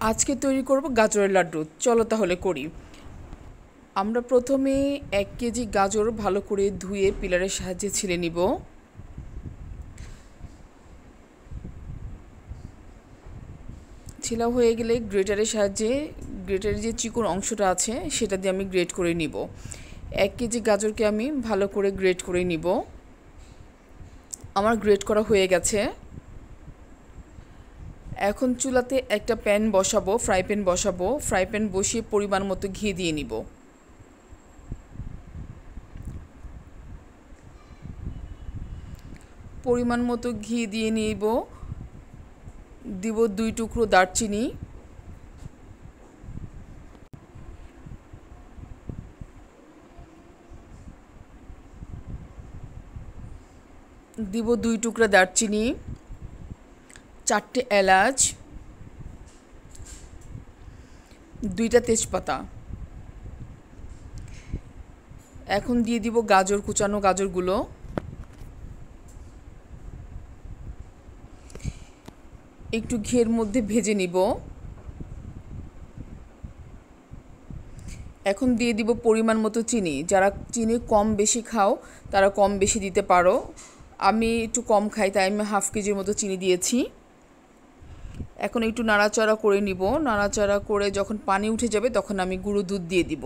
আজকে তৈরি করব গাজরের লাড্ডু। চলো তাহলে করি। আমরা প্রথমে 1 কেজি গাজর ভালো করে ধুয়ে পিলারের সাহায্যে ছিলে নিব। ছিলা হয়ে গেলে গ্রেটারের সাহায্যে গ্রেটারের যে চিকন অংশটা আছে সেটা দিয়ে আমি গ্রেট করে নিব। 1 কেজি গাজরকে আমি ভালো করে গ্রেট করে নিব। আমার গ্রেট করা হয়ে গেছে। এখন চুলাতে একটা প্যান বসাবো, ফ্রাই প্যান বসাবো। ফ্রাই প্যান বসিয়ে পরিমাণ মতো ঘি দিয়ে নিব। পরিমাণ মতো ঘি দিয়ে নিব। দিব 2 টুকরো দারচিনি, দিব 2 টুকরা দারচিনি, 4টে এলাচ, 2টা তেজপাতা। এখন দিয়ে দিব গাজর, কুচানো গাজরগুলো। একটু ঘিয়ের মধ্যে ভেজে নিব। এখন দিয়ে দিব পরিমাণ মতো চিনি। যারা চিনি কম বেশি খাও তারা কম বেশি দিতে পারো। আমি একটু কম খাই তাই আমি হাফ কেজির মতো চিনি দিয়েছি। এখন একটু নাড়াচাড়া করে নিব। নাড়াচাড়া করে যখন পানি উঠে যাবে তখন আমি গুঁড়ো দুধ দিয়ে দিব।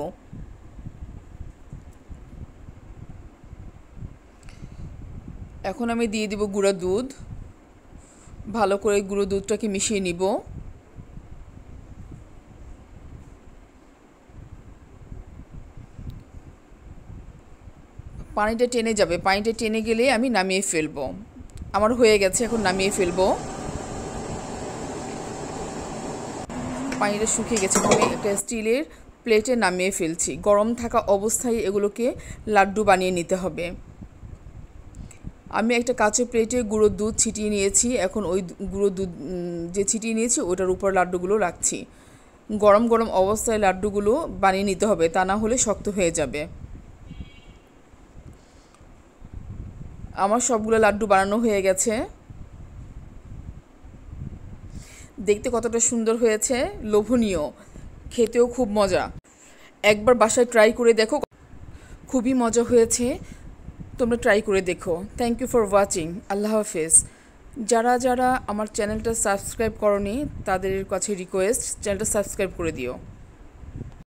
এখন আমি দিয়ে দিব গুঁড়া দুধ। ভালো করে গুঁড়ো দুধটাকে মিশিয়ে নিব। পানিটা টেনে যাবে। পানিটা টেনে গেলে আমি নামিয়ে ফেলবো। আমার হয়ে গেছে, এখন নামিয়ে ফেলবো। পানিটা শুকিয়ে গেছে। আমি একটা স্টিলের প্লেটে নামিয়ে ফেলছি। গরম থাকা অবস্থায় এগুলোকে লাড্ডু বানিয়ে নিতে হবে। আমি একটা কাঁচের প্লেটে গুঁড়ো দুধ ছিটিয়ে নিয়েছি। এখন ওই গুঁড়ো দুধ যে ছিটিয়ে নিয়েছি ওটার উপর লাড্ডুগুলো রাখছি। গরম গরম অবস্থায় লাড্ডুগুলো বানিয়ে নিতে হবে, তা না হলে শক্ত হয়ে যাবে। আমার সবগুলো লাড্ডু বানানো হয়ে গেছে। দেখতে কতটা সুন্দর হয়েছে, লোভনীয়, খেতেও খুব মজা। একবার বাসায় ট্রাই করে দেখো, খুবই মজা হয়েছে। তোমরা ট্রাই করে দেখো। Thank you for watching. আল্লাহ হাফেজ। যারা যারা আমার চ্যানেলটা সাবস্ক্রাইব করনি তাদের কাছে রিকোয়েস্ট, চ্যানেলটা সাবস্ক্রাইব করে দিও।